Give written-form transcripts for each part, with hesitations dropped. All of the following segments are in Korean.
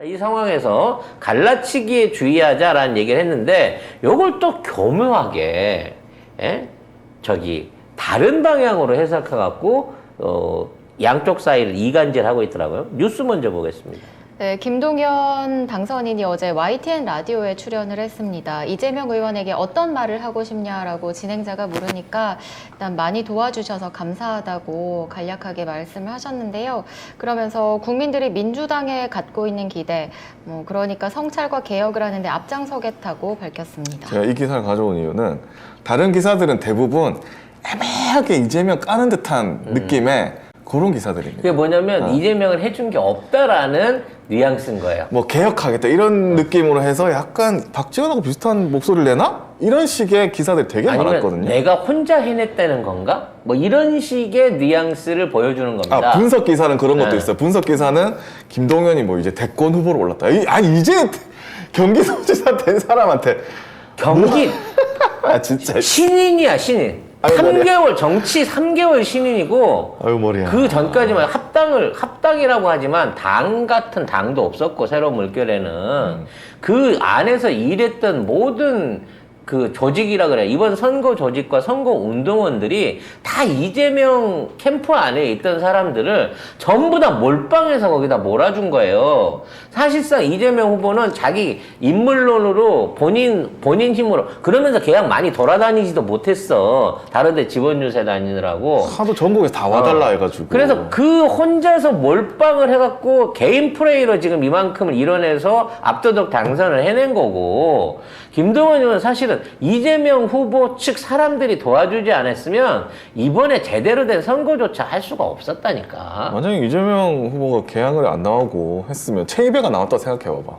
이 상황에서 갈라치기에 주의하자라는 얘기를 했는데 요걸 또 교묘하게 다른 방향으로 해석해갖고 양쪽 사이를 이간질하고 있더라고요. 뉴스 먼저 보겠습니다. 네, 김동연 당선인이 어제 YTN 라디오에 출연을 했습니다. 이재명 의원에게 어떤 말을 하고 싶냐라고 진행자가 물으니까 일단 많이 도와주셔서 감사하다고 간략하게 말씀을 하셨는데요. 그러면서 국민들이 민주당에 갖고 있는 기대, 그러니까 성찰과 개혁을 하는데 앞장서겠다고 밝혔습니다. 제가 이 기사를 가져온 이유는 다른 기사들은 대부분 애매하게 이재명 까는 듯한 느낌의 그런 기사들입니다. 그게 뭐냐면 이재명을 해준 게 없다라는 뉘앙스인 거예요. 뭐 개혁하겠다 이런 느낌으로 해서 약간 박지원하고 비슷한 목소리를 내나? 이런 식의 기사들이 되게 아니면 많았거든요. 내가 혼자 해냈다는 건가? 뭐 이런 식의 뉘앙스를 보여주는 겁니다. 분석 기사는 그런 것도 네. 있어요. 분석 기사는 김동연이 뭐 이제 대권 후보로 올랐다. 이제 경기도지사 된 사람한테 경기 진짜 신인이야, 신인. 아유, 3개월 정치 3개월 신인이고 아유 머리야. 그 전까지만 합당이라고 하지만 당 같은 당도 없었고 새로운 물결에는 그 안에서 일했던 모든 그 조직이라 그래. 이번 선거 조직과 선거 운동원들이 다 이재명 캠프 안에 있던 사람들을 전부 다 몰빵해서 거기다 몰아준 거예요. 사실상 이재명 후보는 자기 인물론으로 본인 힘으로 그러면서 그냥 많이 돌아다니지도 못했어. 다른 데 지번 유세 다니느라고. 하도 전국에서 다 와달라 해가지고. 그래서 그 혼자서 몰빵을 해갖고 개인 플레이로 지금 이만큼을 이뤄내서 압도적 당선을 해낸 거고, 김동연 의원은 사실은 이재명 후보 측 사람들이 도와주지 않았으면 이번에 제대로 된 선거조차 할 수가 없었다니까. 만약에 이재명 후보가 개항을 안 나오고 했으면 최이배가 나왔다 생각해봐봐.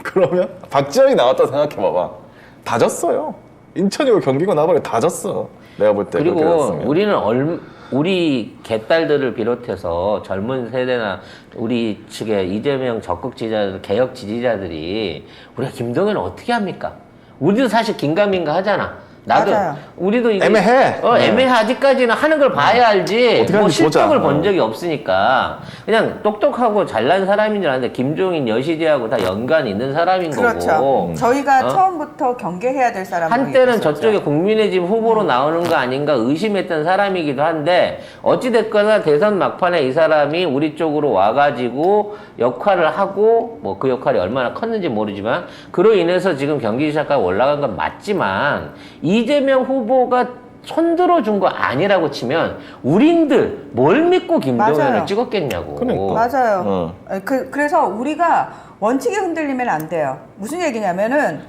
그러면 박지원이 나왔다 생각해봐봐. 다 졌어요. 인천이고 경기고 나발에 다 졌어. 내가 볼 때. 그리고 우리는 우리 개딸들을 비롯해서 젊은 세대나 우리 측의 이재명 적극 지지자들, 개혁 지지자들이 우리가 김동연을 어떻게 합니까? 우리도 사실 긴가민가 하잖아. 나도 맞아요. 우리도 이게 애매해. 애매해. 아직까지는 하는 걸 봐야 알지. 어떻게 뭐 하는지 실적을 보자. 본 적이 없으니까 그냥 똑똑하고 잘난 사람인 줄 아는데 김종인 여시대하고 다 연관이 있는 사람인 그렇죠. 거고. 저희가 처음부터 경계해야 될 사람으로 한때는 얘기했었죠. 저쪽에 국민의 집 후보로 나오는 거 아닌가 의심했던 사람이기도 한데 어찌됐거나 대선 막판에 이 사람이 우리 쪽으로 와가지고 역할을 하고 뭐 그 역할이 얼마나 컸는지 모르지만 그로 인해서 지금 경기지사까지 올라간 건 맞지만 이재명 후보가 손들어준 거 아니라고 치면 우린들 뭘 믿고 김동연을 맞아요. 찍었겠냐고. 그러니까. 맞아요. 그래서 우리가 원칙에 흔들리면 안 돼요. 무슨 얘기냐면은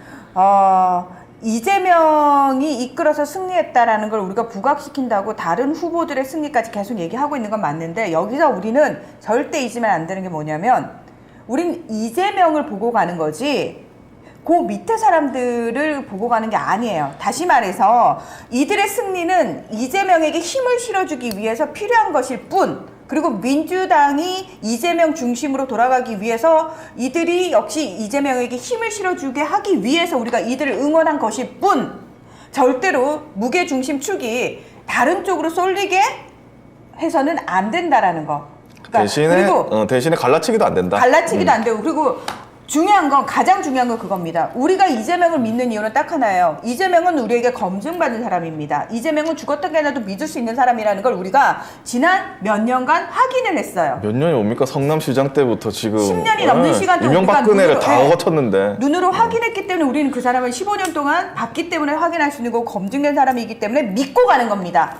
이재명이 이끌어서 승리했다라는 걸 우리가 부각시킨다고 다른 후보들의 승리까지 계속 얘기하고 있는 건 맞는데 여기서 우리는 절대 잊으면 안 되는 게 뭐냐면 우린 이재명을 보고 가는 거지 그 밑에 사람들을 보고 가는 게 아니에요. 다시 말해서 이들의 승리는 이재명에게 힘을 실어주기 위해서 필요한 것일 뿐, 그리고 민주당이 이재명 중심으로 돌아가기 위해서 이들이 역시 이재명에게 힘을 실어주게 하기 위해서 우리가 이들을 응원한 것일 뿐, 절대로 무게중심 축이 다른 쪽으로 쏠리게 해서는 안 된다라는 거. 그러니까 대신에 갈라치기도 안 된다. 갈라치기도 안 되고, 그리고 가장 중요한 건 그겁니다. 우리가 이재명을 믿는 이유는 딱 하나예요. 이재명은 우리에게 검증받은 사람입니다. 이재명은 죽었던 게 아니라도 믿을 수 있는 사람이라는 걸 우리가 지난 몇 년간 확인을 했어요. 몇 년이 옵니까? 성남시장 때부터 지금 10년이 넘는 시간 동안 이명박근혜를 우리가 다 거쳤는데 눈으로 확인했기 때문에 우리는 그 사람을 15년 동안 봤기 때문에 확인할 수 있는 거고 검증된 사람이기 때문에 믿고 가는 겁니다.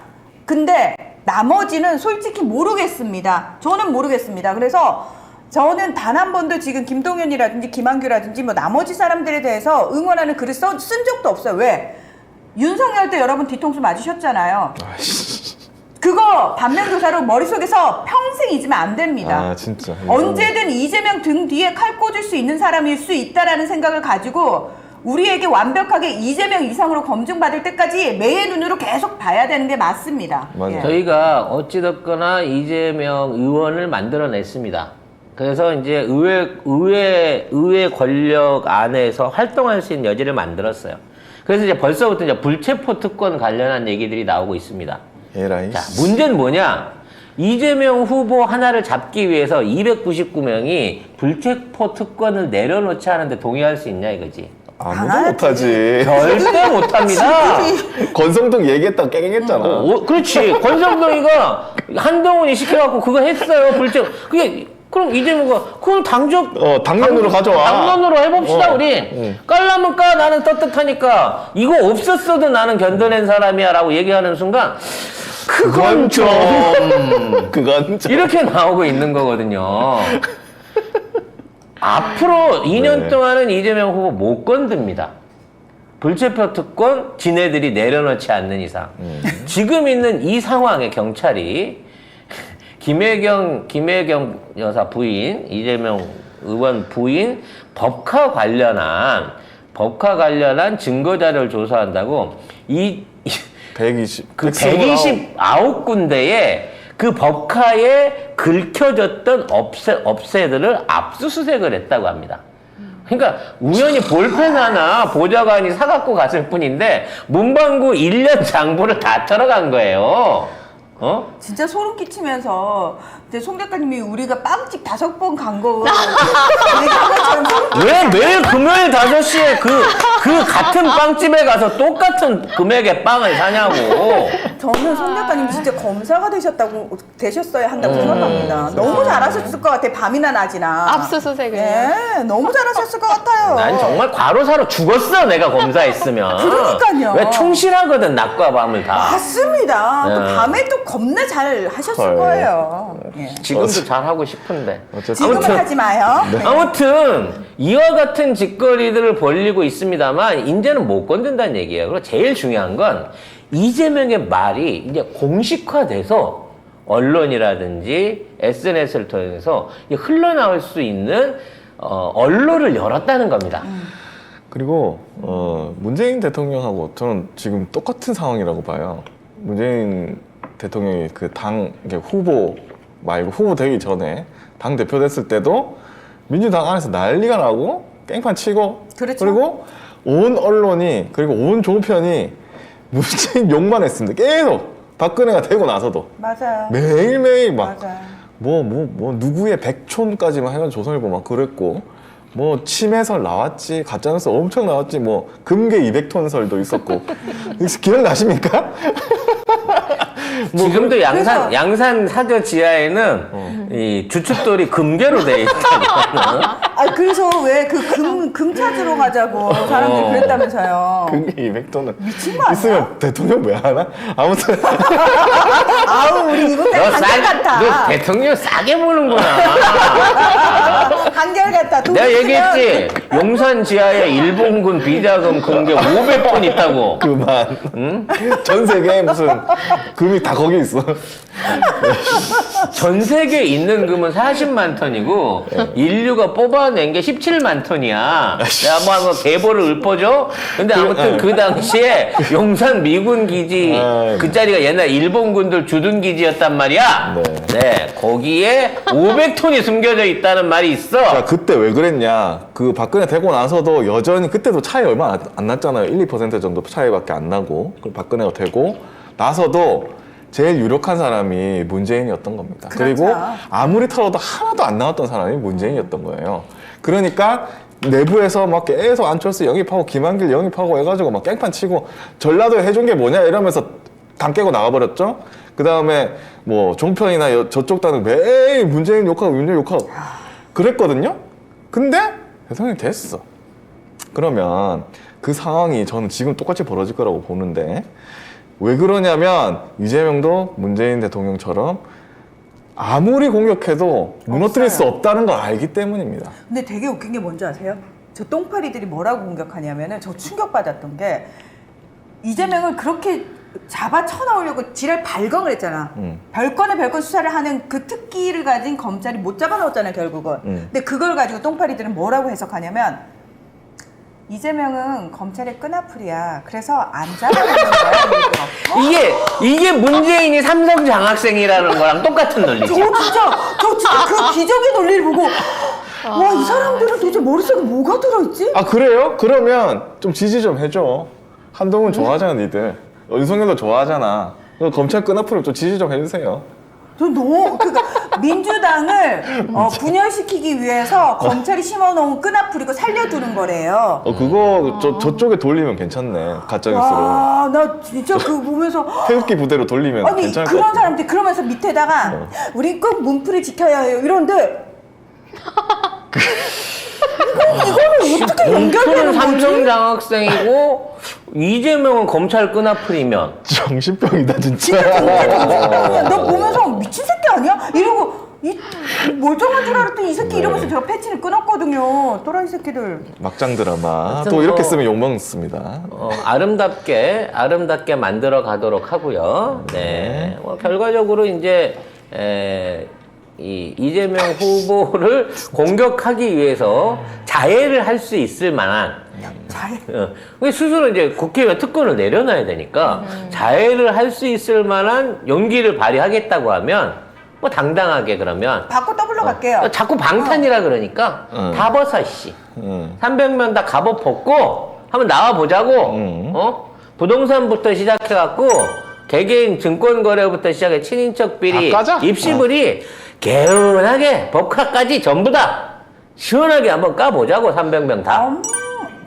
근데 나머지는 솔직히 모르겠습니다. 저는 모르겠습니다. 그래서 저는 단 한 번도 지금 김동연이라든지 김한규라든지 뭐 나머지 사람들에 대해서 응원하는 글을 쓴 적도 없어요. 왜? 윤석열 때 여러분 뒤통수 맞으셨잖아요. 그거 반면교사로 머릿속에서 평생 잊으면 안 됩니다. 진짜. 언제든 이재명 등 뒤에 칼 꽂을 수 있는 사람일 수 있다라는 생각을 가지고 우리에게 완벽하게 이재명 이상으로 검증받을 때까지 매의 눈으로 계속 봐야 되는 게 맞습니다. 맞아요. 예. 저희가 어찌됐거나 이재명 의원을 만들어냈습니다. 그래서 이제 의회 권력 안에서 활동할 수 있는 여지를 만들었어요. 그래서 이제 벌써부터 이제 불체포 특권 관련한 얘기들이 나오고 있습니다. 에라이. 자, 문제는 뭐냐? 이재명 후보 하나를 잡기 위해서 299명이 불체포 특권을 내려놓지 않은데 동의할 수 있냐 이거지. 아무도 못하지. 절대 못합니다. 권성동 얘기했다가 깨갱했잖아. 그렇지. 권성동이가 한동훈이 시켜갖고 그거 했어요. 그게 그럼 이재명가 그럼 당론으로 가져와. 당론으로 해봅시다 우리. 깔라면 까 나는 떳떳하니까 이거 없었어도 나는 견뎌낸 사람이야라고 얘기하는 순간 그건 좀 이렇게 나오고 있는 거거든요. 앞으로 2년 동안은 이재명 후보 못 건듭니다. 불체포 특권 지네들이 내려놓지 않는 이상. 지금 있는 이 상황에 경찰이 김혜경 여사 부인, 이재명 의원 부인 법카 관련한 증거 자료를 조사한다고 129군데에 그 법카에 긁혀졌던 업체들을 압수수색을 했다고 합니다. 그러니까 우연히 볼펜 하나 보좌관이 사갖고 갔을 뿐인데 문방구 1년 장부를 다 털어간 거예요. 진짜 소름 끼치면서 이제 송 작가님이 우리가 빵집 5번 간 거 얘기한 것처럼 왜 매일 금요일 5시에 그 같은 빵집에 가서 똑같은 금액의 빵을 사냐고. 저는 송 작가님 진짜 검사가 되셨어야 한다고 생각합니다. 너무 잘하셨을 것 같아요. 밤이나 낮이나. 압수수색을. 네, 너무 잘하셨을 것 같아요. 난 정말 과로사로 죽었어 내가 검사했으면. 그러니까요. 왜 충실하거든 낮과 밤을 다. 맞습니다. 또 네. 밤에 또 겁나 잘 하셨을 헐. 거예요. 예. 지금도 잘 하고 싶은데. 지금은 하지 마요. 네. 아무튼 이와 같은 짓거리들을 벌리고 있습니다만 이제는 못 건든다는 얘기예요. 그리고 제일 중요한 건 이재명의 말이 이제 공식화돼서 언론이라든지 SNS를 통해서 흘러나올 수 있는 언로를 열었다는 겁니다. 그리고 문재인 대통령하고 저는 지금 똑같은 상황이라고 봐요. 문재인 대통령이 그 당 후보 말고 후보 되기 전에 당 대표 됐을 때도 민주당 안에서 난리가 나고 깽판 치고 그렇죠. 그리고 온 언론이 그리고 온 종편이 문재인 욕만 했습니다. 계속 박근혜가 되고 나서도 맞아요. 매일매일 막 맞아요. 뭐 누구의 백촌까지만 해가지고 조선일보 막 그랬고 뭐 침해설 나왔지 가짜뉴스 엄청 나왔지 뭐 금괴 200톤설도 있었고 기억나십니까? 지금도 그래서- 양산 사저 지하에는 이 주춧돌이 금괴로 돼 있다고. 그래서 왜 금 찾으러 가자고 사람들이 그랬다면서요. 금괴 200톤은 미친 거 아니야? 있으면 대통령 왜 하나? 아무튼 아우 우리 이거 너 한결같아. 너 대통령 싸게 보는구나. 한결같아. 돈 내가 있으면 얘기했지. 용산 지하에 일본군 비자금 금괴 500톤 있다고. 그만 전 세계에 무슨 금이 다 거기 있어. 전 세계에 있는 금은 40만 톤이고 인류가 뽑아낸 게 17만 톤이야. 내가 한번 계보를 읊어줘. 근데 아무튼 그 당시에 용산 미군 기지 그 자리가 옛날 일본군들 주둔 기지였단 말이야. 네, 거기에 500톤이 숨겨져 있다는 말이 있어. 자, 그때 왜 그랬냐? 그 박근혜 되고 나서도 여전히 그때도 차이 얼마 안 났잖아요. 1~2% 정도 차이밖에 안 나고. 그리고 박근혜가 되고 나서도 제일 유력한 사람이 문재인이었던 겁니다. 그렇죠. 그리고 아무리 털어도 하나도 안 나왔던 사람이 문재인이었던 거예요. 그러니까 내부에서 막 계속 안철수 영입하고 김한길 영입하고 해가지고 막 깽판 치고 전라도에 해준 게 뭐냐 이러면서 당 깨고 나가버렸죠. 그 다음에 뭐 종편이나 저쪽 당은 매일 문재인 욕하고 윤석열 욕하고 그랬거든요. 근데 대통령이 됐어. 그러면 그 상황이 저는 지금 똑같이 벌어질 거라고 보는데 왜 그러냐면 이재명도 문재인 대통령처럼 아무리 공격해도 무너뜨릴 수 없다는 걸 알기 때문입니다. 근데 되게 웃긴 게 뭔지 아세요? 저 똥파리들이 뭐라고 공격하냐면은 저 충격받았던 게 이재명을 그렇게 잡아 쳐넣으려고 지랄 발광을 했잖아. 별건의 별건 수사를 하는 그 특기를 가진 검찰이 못 잡아넣었잖아요, 결국은. 근데 그걸 가지고 똥파리들은 뭐라고 해석하냐면 이재명은 검찰의 끈앞풀이야. 그래서 안 잡아내는 거야. 이게 문재인이 삼성 장학생이라는 거랑 똑같은 저 논리지. 진짜 그 기적의 논리를 보고 와, 이 사람들은 도대체 머릿속에 뭐가 들어있지? 아 그래요? 그러면 좀 지지 좀 해줘. 한동훈 좋아하잖아 니들. 윤석열도 좋아하잖아. 검찰 끈앞으로 좀 지지 좀 해주세요. 저 너무 그러니까 민주당을 분열시키기 위해서 검찰이 심어놓은 끈앞풀이고 살려두는 거래요. 그거 저쪽에 돌리면 괜찮네. 가짜뉴스로. 와, 나 진짜 그거 보면서 태극기 부대로 돌리면 아니 괜찮을 것 그런 같아. 사람들 그러면서 밑에다가 우리 꼭 문풀을 지켜야 해요. 이러는데 이거는 어떻게 연결되는 문프는 삼성 거지? 장학생이고 이재명은 검찰 끈앞풀이면 정신병이다 진짜. 너 보면서 미친 새끼 아니야? 이러고 이 멀쩡한 줄 알았더니 이 새끼 네. 이러면서 제가 패치를 끊었거든요. 또라이 새끼들. 막장 드라마. 하여튼 또 이렇게 뭐- 쓰면 욕먹습니다. 아름답게 만들어 가도록 하고요. 네. 결과적으로 이제 이재명 후보를 공격하기 위해서 자해를 할 수 있을 만한 잘. 스스로 이제 국회의원 특권을 내려놔야 되니까 자해를 할 수 있을 만한 용기를 발휘하겠다고 하면 뭐 당당하게 그러면 바꿔 더블로 갈게요. 자꾸 방탄이라 그러니까 다 벗어 씨. 300명 다 갑옷 벗고 한번 나와 보자고. 부동산부터 시작해갖고 개개인 증권거래부터 시작해 친인척 비리, 다 까자? 입시비리 개운하게 법카까지 전부 다 시원하게 한번 까보자고 300명 다.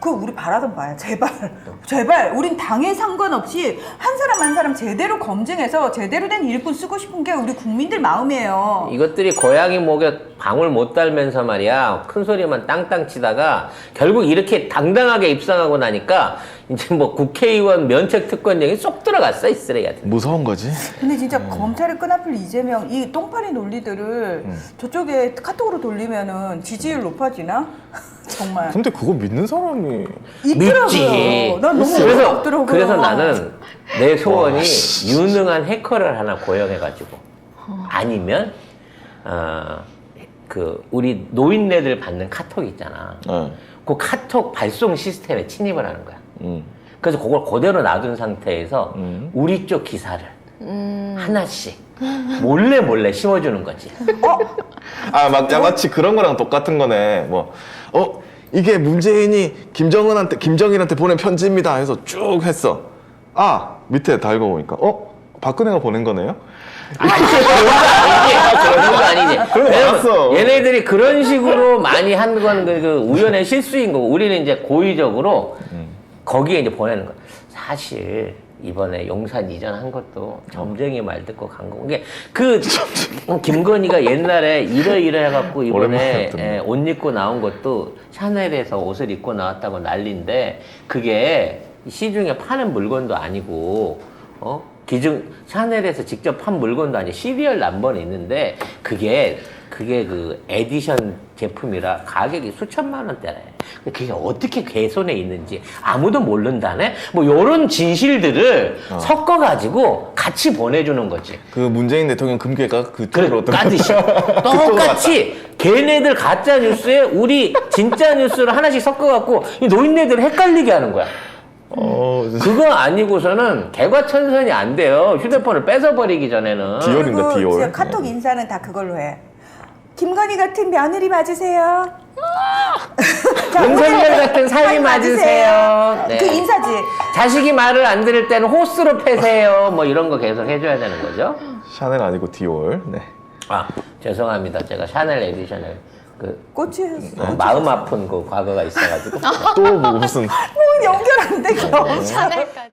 그거 우리 바라던 바야. 제발. 우린 당에 상관없이 한 사람 한 사람 제대로 검증해서 제대로 된 일꾼 쓰고 싶은 게 우리 국민들 마음이에요. 이것들이 고양이 목에 방울 못 달면서 말이야 큰 소리만 땅땅 치다가 결국 이렇게 당당하게 입성하고 나니까 이제 뭐 국회의원 면책 특권령이 쏙 들어갔어 이 쓰레기 같은. 무서운 거지. 근데 진짜 검찰의 끈앞을 이재명 이 똥파리 논리들을 저쪽에 카톡으로 돌리면은 지지율 높아지나? 정말 근데 그거 믿는 사람이 있더라고요. 믿지. 난 너무 어이가 없더라고요. 그래서 나는 내 소원이 유능한 해커를 하나 고용해가지고 아니면 그 우리 노인네들 받는 카톡 있잖아. 그 카톡 발송 시스템에 침입을 하는 거야. 그래서 그걸 그대로 놔둔 상태에서 우리 쪽 기사를 하나씩 몰래 심어주는 거지. 마치 그런 거랑 똑같은 거네. 이게 문재인이 김정일한테 보낸 편지입니다 해서 쭉 했어. 밑에 다 읽어보니까 박근혜가 보낸 거네요? 그런 거 아니지. 그런 거 왜냐면 알았어. 얘네들이 그런 식으로 많이 한 건 그 우연의 실수인 거고 우리는 이제 고의적으로 거기에 이제 보내는 거야. 사실 이번에 용산 이전한 것도 점쟁이 말 듣고 간 거고 이게 김건희가 옛날에 이러 해갖고 오랜만에 이번에 듣네. 옷 입고 나온 것도 샤넬에서 옷을 입고 나왔다고 난리인데 그게 시중에 파는 물건도 아니고 샤넬에서 직접 판 물건도 아니고 시리얼 넘버는 있는데 그게 그 에디션 제품이라 가격이 수천만 원대래. 그게 어떻게 개손에 있는지 아무도 모른다네? 뭐 요런 진실들을 섞어가지고 같이 보내주는 거지. 그 문재인 대통령 금괴가 그쪽으로 까듯이. 똑같이 걔네들 가짜 뉴스에 우리 진짜 뉴스를 하나씩 섞어갖고 이 노인네들 헷갈리게 하는 거야. 그거 아니고서는 개과천선이 안 돼요. 휴대폰을 뺏어버리기 전에는. 디올인가, 그리고 디올. 진짜 카톡 인사는 다 그걸로 해. 김건희 같은 며느리 맞으세요. 자, 윤석열 같은 사위 맞으세요. 네. 그 인사지. 자식이 말을 안 들을 때는 호스로 패세요. 뭐 이런 거 계속 해줘야 되는 거죠. 샤넬 아니고 디올. 네. 죄송합니다. 제가 샤넬 에디션을 꽂히셨어. 마음 아픈 그 과거가 있어가지고. 또 무슨 연결 안 돼. 샤넬까지.